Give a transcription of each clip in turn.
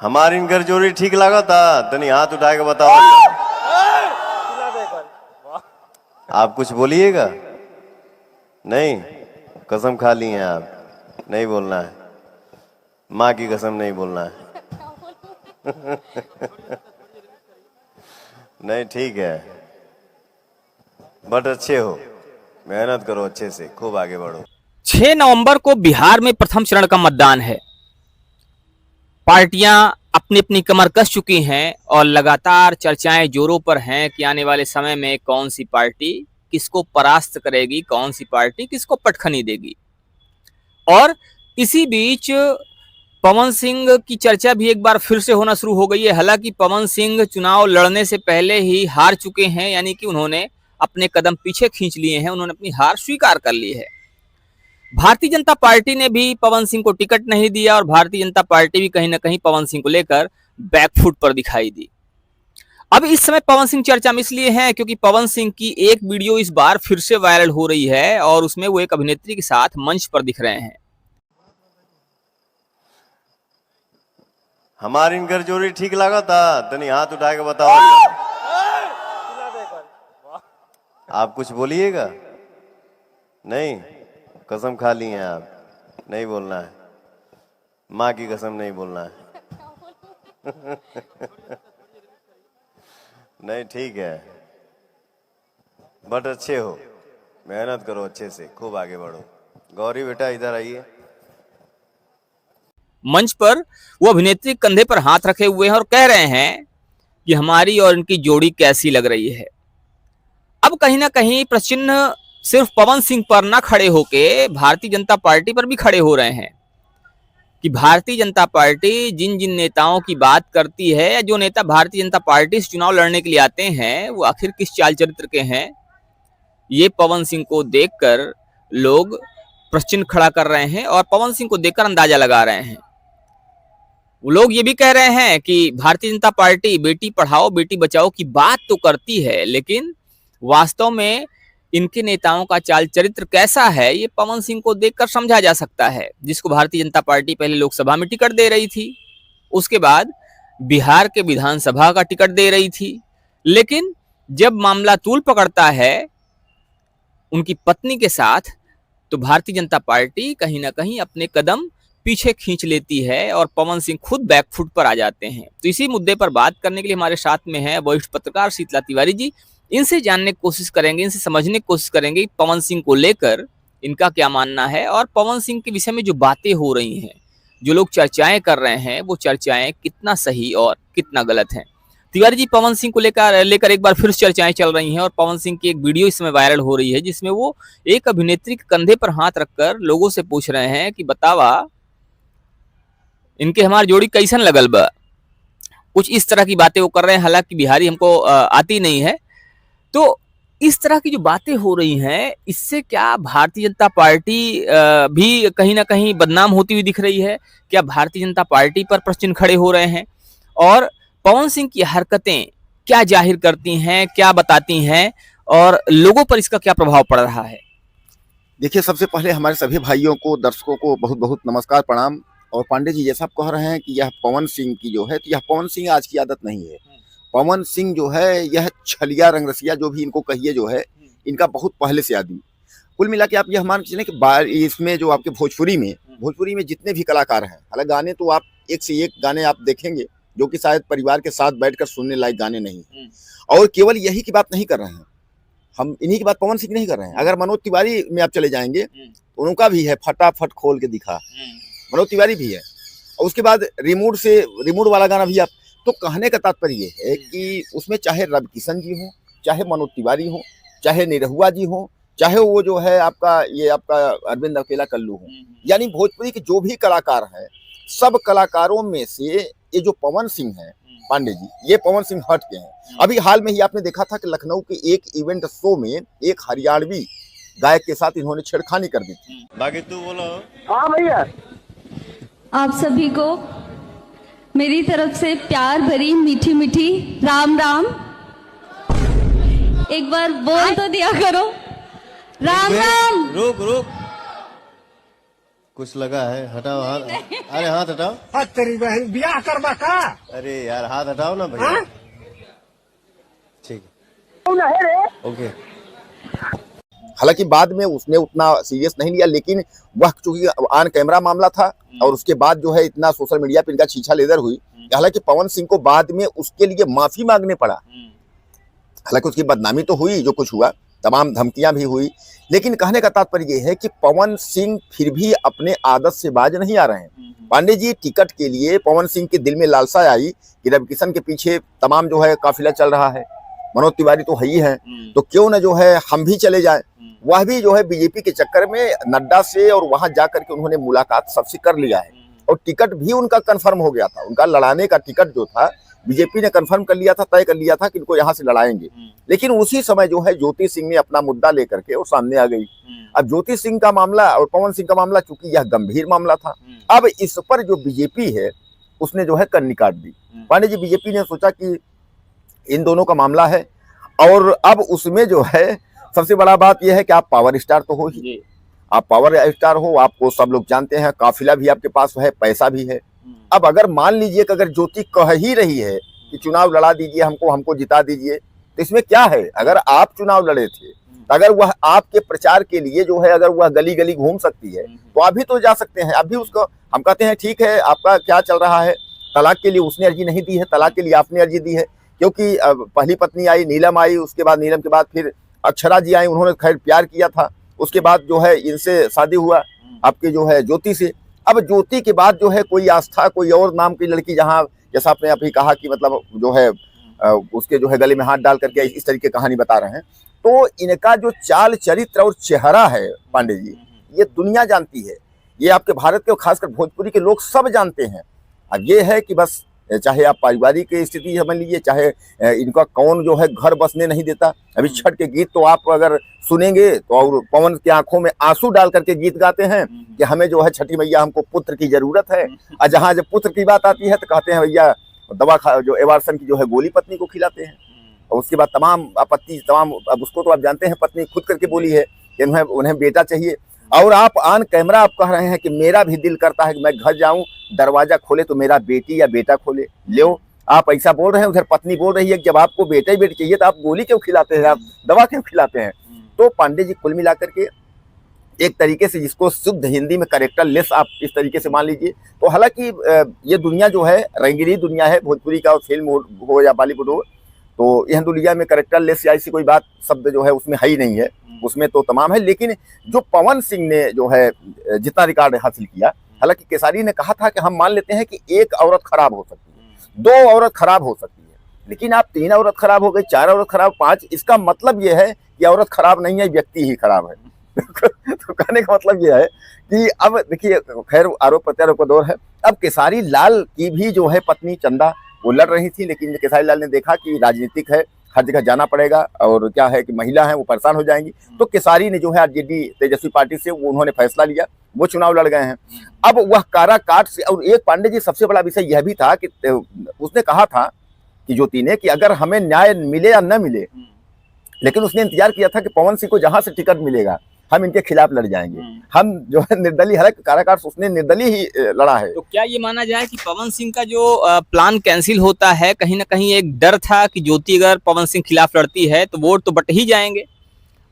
हमारी इनकर जोड़ी ठीक लगा था तनी हाथ उठा के बताओ। आप कुछ बोलिएगा नहीं, कसम खा ली हैं आप, नहीं बोलना है, माँ की कसम नहीं बोलना है। नहीं ठीक है, बट अच्छे हो, मेहनत करो अच्छे से, खूब आगे बढ़ो। 6 नवंबर को बिहार में प्रथम चरण का मतदान है। पार्टियां अपनी अपनी कमर कस चुकी हैं और लगातार चर्चाएं जोरों पर हैं कि आने वाले समय में कौन सी पार्टी किसको परास्त करेगी, कौन सी पार्टी किसको पटखनी देगी। और इसी बीच पवन सिंह की चर्चा भी एक बार फिर से होना शुरू हो गई है। हालांकि पवन सिंह चुनाव लड़ने से पहले ही हार चुके हैं, यानी कि उन्होंने अपने कदम पीछे खींच लिए हैं, उन्होंने अपनी हार स्वीकार कर ली है। भारतीय जनता पार्टी ने भी पवन सिंह को टिकट नहीं दिया और भारतीय जनता पार्टी भी कहीं ना कहीं पवन सिंह को लेकर बैकफुट पर दिखाई दी। अब इस समय पवन सिंह चर्चा में इसलिए है क्योंकि पवन सिंह की एक वीडियो इस बार फिर से वायरल हो रही है और उसमें वो एक अभिनेत्री के साथ मंच पर दिख रहे हैं। हमारी इनकर जोड़ी ठीक लगा था तनी हाथ उठा के बताओ। आप कुछ बोलिएगा नहीं, कसम खा ली हैं आप, नहीं बोलना है, माँ की कसम नहीं बोलना है। नहीं ठीक है, बट अच्छे हो, मेहनत करो अच्छे से, खूब आगे बढ़ो। गौरी बेटा इधर आइए। मंच पर वो अभिनेत्री कंधे पर हाथ रखे हुए हैं और कह रहे हैं कि हमारी और इनकी जोड़ी कैसी लग रही है। अब कहीं ना कहीं प्रश्न सिर्फ पवन सिंह पर ना खड़े होके भारतीय जनता पार्टी पर भी खड़े हो रहे हैं कि भारतीय जनता पार्टी जिन जिन नेताओं की बात करती है या जो नेता भारतीय जनता पार्टी से चुनाव लड़ने के लिए आते हैं वो आखिर किस चाल चरित्र के हैं। ये पवन सिंह को देखकर लोग प्रश्न खड़ा कर रहे हैं और पवन सिंह को देखकर अंदाजा लगा रहे हैं। वो लोग ये भी कह रहे हैं कि भारतीय जनता पार्टी बेटी पढ़ाओ बेटी बचाओ की बात तो करती है, लेकिन वास्तव में इनके नेताओं का चाल चरित्र कैसा है ये पवन सिंह को देखकर समझा जा सकता है। जिसको भारतीय जनता पार्टी पहले लोकसभा में टिकट दे रही थी, उसके बाद बिहार के विधानसभा का टिकट दे रही थी, लेकिन जब मामला तूल पकड़ता है उनकी पत्नी के साथ तो भारतीय जनता पार्टी कहीं ना कहीं अपने कदम पीछे खींच लेती है और पवन सिंह खुद बैकफुट पर आ जाते हैं। तो इसी मुद्दे पर बात करने के लिए हमारे साथ में है वरिष्ठ पत्रकार शीतला तिवारी जी। इनसे जानने की कोशिश करेंगे, इनसे समझने की कोशिश करेंगे पवन सिंह को लेकर इनका क्या मानना है और पवन सिंह के विषय में जो बातें हो रही हैं, जो लोग चर्चाएं कर रहे हैं, वो चर्चाएं कितना सही और कितना गलत हैं। तिवारी जी, पवन सिंह को लेकर एक बार फिर चर्चाएं चल रही हैं और पवन सिंह की एक वीडियो इस समय वायरल हो रही है जिसमें वो एक अभिनेत्री के कंधे पर हाथ रखकर लोगों से पूछ रहे हैं कि बतावा इनके हमारी जोड़ी कैसन लगल बा। कुछ इस तरह की बातें वो कर रहे हैं। हालांकि बिहारी हमको आती नहीं है, तो इस तरह की जो बातें हो रही हैं इससे क्या भारतीय जनता पार्टी भी कहीं ना कहीं बदनाम होती हुई दिख रही है? क्या भारतीय जनता पार्टी पर प्रश्न खड़े हो रहे हैं? और पवन सिंह की हरकतें क्या जाहिर करती हैं, क्या बताती हैं और लोगों पर इसका क्या प्रभाव पड़ रहा है? देखिए, सबसे पहले हमारे सभी भाइयों को, दर्शकों को बहुत बहुत नमस्कार, प्रणाम। और पांडे जी, जैसा आप कह रहे हैं कि यह पवन सिंह की जो है, तो यह पवन सिंह आज की आदत नहीं है। पवन सिंह जो है यह छलिया रंगरसिया जो भी इनको कहिए जो है, इनका बहुत पहले से आदमी। कुल मिला के आप यह मान के चलें कि इसमें जो आपके भोजपुरी में जितने भी कलाकार हैं, हालांकि गाने तो आप एक से एक गाने आप देखेंगे जो कि शायद परिवार के साथ बैठकर सुनने लायक गाने नहीं हैं। और केवल यही की बात नहीं कर रहे हैं हम, इन्हीं की बात पवन सिंह नहीं कर रहे हैं। अगर मनोज तिवारी में आप चले जाएंगे, उनका भी है फटाफट खोल के दिखा, मनोज तिवारी भी है। और उसके बाद रिमोट वाला गाना भी आप, तो कहने का तात्पर्य ये है कि उसमें चाहे रवि किशन जी हो, चाहे मनोज तिवारी हो, चाहे निरहुआ जी हो, चाहे वो जो है आपका अरविंद अकेला कल्लू हो, यानी भोजपुरी के जो भी कलाकार हैं, सब कलाकारों में से ये जो पवन सिंह है पांडे जी, ये पवन सिंह हट के हैं। अभी हाल में ही आपने देखा था कि लखनऊ के एक इवेंट शो में एक हरियाणवी गायक के साथ इन्होंने छेड़खानी कर दी थी। बाकी तू बोलो। हाँ भैया, आप सभी को मेरी तरफ से प्यार भरी मीठी मीठी राम राम। एक बार बोल तो दिया करो, राम राम। रुक कुछ लगा है, हटाओ हाथ। अरे हाथ हटाओ। तेरी बहन ब्याह करवा का। अरे यार हाथ हटाओ ना भैया। ठीक है, ओके। हालांकि बाद में उसने उतना सीरियस नहीं लिया, लेकिन वह चूंकि ऑन कैमरा मामला था और उसके बाद जो है इतना सोशल मीडिया पे इनका छीछा लेदर हुई, हालांकि पवन सिंह को बाद में उसके लिए माफी मांगने पड़ा। हालांकि उसकी बदनामी तो हुई, जो कुछ हुआ, तमाम धमकियां भी हुई, लेकिन कहने का तात्पर्य यह है कि पवन सिंह फिर भी अपने आदत से बाज नहीं आ रहे हैं। पांडे जी, टिकट के लिए पवन सिंह के दिल में लालसा आई कि रवि किशन के पीछे तमाम जो है काफिला चल रहा है, मनोज तिवारी तो है ही है, तो क्यों न जो है हम भी चले जाएं। वह भी जो है बीजेपी के चक्कर में नड्डा से और वहां जाकर के उन्होंने मुलाकात सबसे कर लिया है और टिकट भी उनका कंफर्म हो गया था। उनका लड़ाने का टिकट जो था बीजेपी ने कंफर्म कर लिया था, तय कर लिया था कि इनको यहाँ से लड़ाएंगे। लेकिन उसी समय जो है ज्योति सिंह ने अपना मुद्दा लेकर के वो सामने आ गई। अब ज्योति सिंह का मामला और पवन सिंह का मामला, चूंकि यह गंभीर मामला था, अब इस पर जो बीजेपी है उसने जो है कन्नी काट दी। पांडे जी, बीजेपी ने सोचा कि इन दोनों का मामला है और अब उसमें जो है सबसे बड़ा बात यह है कि आप पावर स्टार तो हो ही, आप पावर स्टार हो, आपको सब लोग जानते हैं, काफिला भी आपके पास है, पैसा भी है। अब अगर मान लीजिए कि अगर ज्योति कह ही रही है कि चुनाव लड़ा दीजिए, हमको जिता दीजिए, तो इसमें क्या है? अगर आप चुनाव लड़े थे, अगर वह आपके प्रचार के लिए जो है अगर वह गली गली घूम सकती है तो आप भी तो जा सकते हैं। अभी उसको हम कहते हैं ठीक है, आपका क्या चल रहा है, तलाक के लिए उसने अर्जी नहीं दी है, तलाक के लिए आपने अर्जी दी है, क्योंकि पहली पत्नी आई, नीलम आई, उसके बाद नीलम के बाद फिर अक्षरा जी आई, उन्होंने खैर प्यार किया था, उसके बाद जो है इनसे शादी हुआ आपके जो है ज्योति से। अब ज्योति के बाद जो है कोई आस्था, कोई और नाम की लड़की, जहाँ जैसा आपने अभी कहा कि मतलब जो है उसके जो है गले में हाथ डाल करके इस तरीके कहानी बता रहे हैं, तो इनका जो चाल चरित्र और चेहरा है पांडे जी, ये दुनिया जानती है, ये आपके भारत के खासकर भोजपुरी के लोग सब जानते हैं। अब ये है कि बस चाहे आप पारिवारिक स्थिति समझ लीजिए, चाहे इनका कौन जो है घर बसने नहीं देता। अभी छठ के गीत तो आप अगर सुनेंगे तो और पवन की आंखों में आंसू डाल करके गीत गाते हैं कि हमें जो है छठी मैया, हमको पुत्र की जरूरत है। और जहाँ जब पुत्र की बात आती है तो कहते हैं भैया दवा खा, जो एवारसन की जो है गोली पत्नी को खिलाते हैं। और उसके बाद तमाम आपत्ति, तमाम, अब उसको तो आप जानते हैं, पत्नी खुद करके बोली है कि उन्हें बेटा चाहिए। और आप ऑन कैमरा आप कह रहे हैं कि मेरा भी दिल करता है कि मैं घर जाऊं, दरवाजा खोले तो मेरा बेटी या बेटा खोले। लो, आप ऐसा बोल रहे हैं, उधर पत्नी बोल रही है कि जब आपको बेटा ही बेटी चाहिए तो आप गोली क्यों खिलाते हैं, आप दवा क्यों खिलाते हैं? तो पांडे जी, कुल मिलाकर के एक तरीके से जिसको शुद्ध हिंदी में कैरेक्टर लेस आप इस तरीके से मान लीजिए, तो हालांकि ये दुनिया जो है रंगीली दुनिया है, भोजपुरी का फिल्म हो या बॉलीवुड हो, तो यह दुनिया में कैरेक्टर लेस या ऐसी कोई बात शब्द जो है उसमें है ही नहीं है, उसमें तो तमाम है। लेकिन जो पवन सिंह ने जो है जितना रिकॉर्ड हासिल किया, हालांकि केसारी ने कहा था कि हम मान लेते हैं कि एक औरत खराब हो सकती है, 2 औरत खराब हो सकती है, लेकिन आप 3 औरत खराब हो गई, 4 औरत खराब, 5, इसका मतलब यह है कि औरत खराब नहीं है, व्यक्ति ही खराब है। तो कहने का मतलब यह है कि अब देखिए, खैर आरोप प्रत्यारोप का दौर है। अब केसारी लाल की भी जो है पत्नी चंदा वो लड़ रही थी, लेकिन केसारी लाल ने देखा कि राजनीतिक है, हर जगह जाना पड़ेगा और क्या है कि महिला है वो परेशान हो जाएंगी, तो केसारी ने जो है आरजेडी तेजस्वी पार्टी से वो उन्होंने फैसला लिया, वो चुनाव लड़ गए हैं। अब वह काराकाट से, और एक पांडे जी सबसे बड़ा विषय यह भी था कि उसने कहा था कि ज्योति ने कि अगर हमें न्याय मिले या न मिले, लेकिन उसने इंतजार किया था कि पवन सिंह को जहां से टिकट मिलेगा हम इनके खिलाफ लड़ जाएंगे, हम जो है निर्दलीय, हालांकि काराकाट उसने निर्दलीय ही लड़ा है। तो क्या ये माना जाए कि पवन सिंह का जो प्लान कैंसिल होता है, कहीं ना कहीं एक डर था कि ज्योति अगर पवन सिंह खिलाफ लड़ती है तो वोट तो बट ही जाएंगे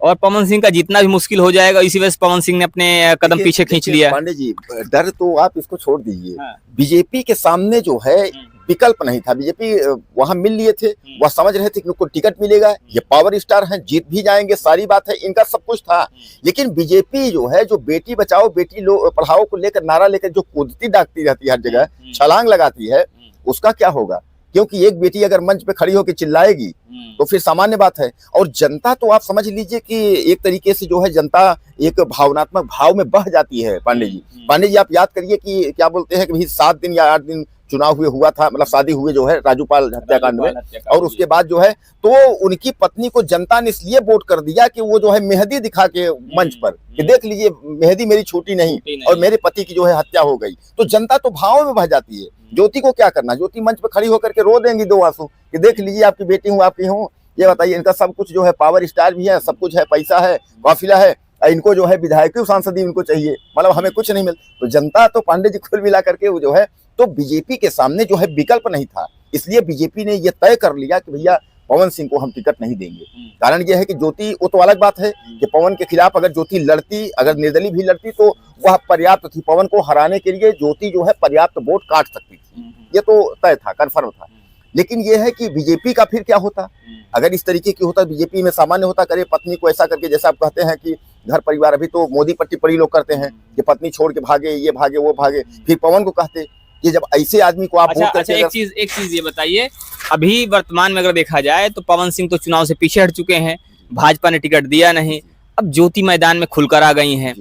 और पवन सिंह का जीतना भी मुश्किल हो जाएगा, इसी वजह से पवन सिंह ने अपने कदम पीछे खींच लिया। पांडे जी, डर तो आप इसको छोड़ दीजिए, बीजेपी के सामने जो है विकल्प नहीं था। बीजेपी वहां मिल लिए थे, वह समझ रहे थे कि उनको टिकट मिलेगा, ये पावर स्टार हैं, जीत भी जाएंगे, सारी बात है, इनका सब कुछ था। लेकिन बीजेपी जो है, जो बेटी बचाओ बेटी पढ़ाओ को लेकर नारा लेकर जो कूदती डाकती रहती है हर जगह, छलांग लगाती है, उसका क्या होगा? क्योंकि एक बेटी अगर मंच पे खड़ी होकर चिल्लाएगी तो फिर सामान्य बात है। और जनता तो आप समझ लीजिए कि एक तरीके से जो है जनता एक भावनात्मक भाव में बह जाती है। पांडे जी आप याद करिए कि क्या बोलते हैं कि भाई 7 दिन या 8 दिन चुनाव हुआ था, मतलब शादी हुए जो है राजूपाल हत्याकांड में, और उसके बाद जो है तो उनकी पत्नी को जनता ने इसलिए वोट कर दिया कि वो जो है मेहंदी दिखा के मंच पर कि देख लीजिए मेहंदी मेरी छोटी नहीं और मेरे पति की जो है हत्या हो गई, तो जनता तो भाव में बह जाती है। ज्योति को क्या करना, ज्योति मंच पर खड़ी होकर के रो देंगी 2 आंसू कि देख लीजिए आपकी बेटी हूँ, आपकी हूँ। ये बताइए, इनका सब कुछ जो है पावर स्टार भी है, सब कुछ है, पैसा है, काफिला है, इनको जो है विधायक सांसद ही इनको चाहिए, मतलब हमें कुछ नहीं मिल। तो जनता तो पांडे जी कुल मिला करके वो जो है, तो बीजेपी के सामने जो है विकल्प नहीं था, इसलिए बीजेपी ने ये तय कर लिया कि भैया पवन सिंह को हम टिकट नहीं देंगे। कारण यह है कि ज्योति, वो तो अलग बात है कि पवन के खिलाफ अगर ज्योति लड़ती, अगर निर्दलीय भी लड़ती तो वह पर्याप्त थी, पवन को हराने के लिए ज्योति जो है पर्याप्त वोट काट सकती थी, ये तो तय था, कन्फर्म था। लेकिन यह है कि बीजेपी का फिर क्या होता, अगर इस तरीके की होता, बीजेपी में सामान्य होता, करे पत्नी को ऐसा करके, जैसा आप कहते हैं कि घर परिवार, अभी तो मोदी पर टिप्पणी लोग करते हैं कि पत्नी छोड़ के भागे, ये भागे वो भागे, फिर पवन को कहते कि जब ऐसे आदमी को आप अच्छा, एक चीज ये बताइए, अभी वर्तमान में अगर देखा जाए तो पवन सिंह तो चुनाव से पीछे हट चुके हैं, भाजपा ने टिकट दिया नहीं, अब ज्योति मैदान में खुलकर आ गई हैं।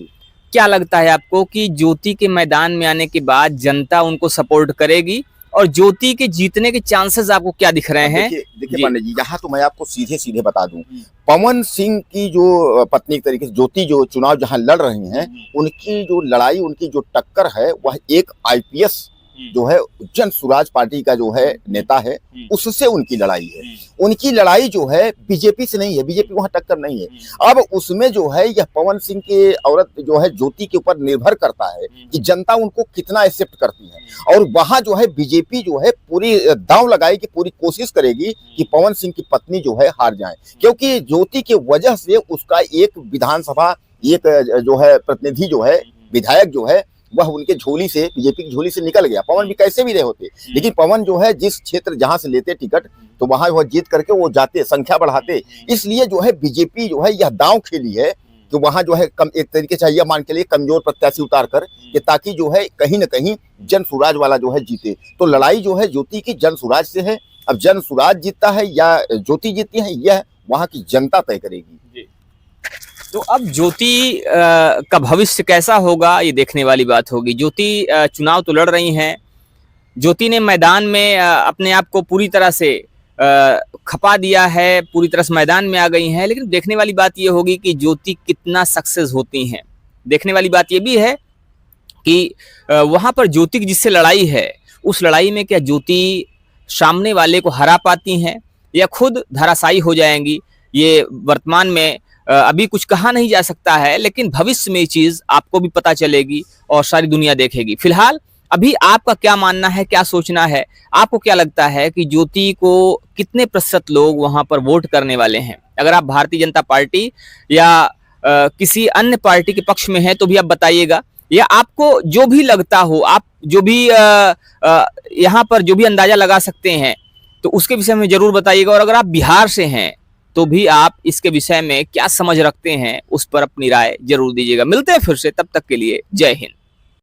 क्या लगता है आपको कि ज्योति के मैदान में आने के बाद जनता उनको सपोर्ट करेगी, और ज्योति के जीतने के चांसेस आपको क्या दिख रहे हैं? देखिए पांडे जी, यहाँ तो मैं आपको सीधे सीधे बता दूं, पवन सिंह की जो पत्नी एक तरीके से ज्योति जो चुनाव जहां लड़ रही हैं, उनकी जो लड़ाई, उनकी जो टक्कर है, वह एक आईपीएस जो है जन सुराज पार्टी का जो है नेता है, उससे उनकी लड़ाई है। उनकी लड़ाई जो है बीजेपी से नहीं है, बीजेपी वहां टक्कर नहीं है। अब उसमें जो है यह पवन सिंह के औरत जो है ज्योति के ऊपर निर्भर करता है कि जनता उनको कितना एक्सेप्ट करती है, और वहां जो है बीजेपी जो है पूरी दांव लगाएगी, पूरी कोशिश करेगी कि पवन सिंह की पत्नी जो है हार जाए, क्योंकि ज्योति के वजह से उसका एक विधानसभा, एक जो है प्रतिनिधि जो है, विधायक जो है, वह उनके झोली से, बीजेपी की झोली से निकल गया। पवन भी कैसे भी रहे होते, लेकिन पवन जो है जिस क्षेत्र जहां से लेते टिकट, तो वहां वह जीत करके वो जाते, संख्या बढ़ाते। इसलिए जो है बीजेपी जो है यह दांव खेली है कि वहां जो है कम, एक तरीके से यह मान के लिए कमजोर प्रत्याशी उतार कर कि ताकि जो है कहीं न कहीं जन सुराज वाला जो है जीते। तो लड़ाई जो है ज्योति की जन सुराज से है। अब जन सुराज जीतता है या ज्योति जीतती है, यह वहां की जनता तय करेगी। तो अब ज्योति का भविष्य कैसा होगा, ये देखने वाली बात होगी। ज्योति चुनाव तो लड़ रही हैं, ज्योति ने मैदान में अपने आप को पूरी तरह से खपा दिया है, पूरी तरह से मैदान में आ गई हैं, लेकिन देखने वाली बात ये होगी कि ज्योति कितना सक्सेस होती हैं। देखने वाली बात ये भी है कि वहां पर ज्योति की जिससे लड़ाई है, उस लड़ाई में क्या ज्योति सामने वाले को हरा पाती हैं या खुद धराशायी हो जाएंगी, ये वर्तमान में अभी कुछ कहा नहीं जा सकता है, लेकिन भविष्य में ये चीज आपको भी पता चलेगी और सारी दुनिया देखेगी। फिलहाल अभी आपका क्या मानना है, क्या सोचना है, आपको क्या लगता है कि ज्योति को कितने प्रतिशत लोग वहां पर वोट करने वाले हैं? अगर आप भारतीय जनता पार्टी या किसी अन्य पार्टी के पक्ष में हैं तो भी आप बताइएगा, या आपको जो भी लगता हो, आप जो भी यहाँ पर जो भी अंदाजा लगा सकते हैं तो उसके विषय में जरूर बताइएगा। और अगर आप बिहार से हैं तो भी आप इसके विषय में क्या समझ रखते हैं, उस पर अपनी राय जरूर दीजिएगा। मिलते हैं फिर से, तब तक के लिए जय हिंद।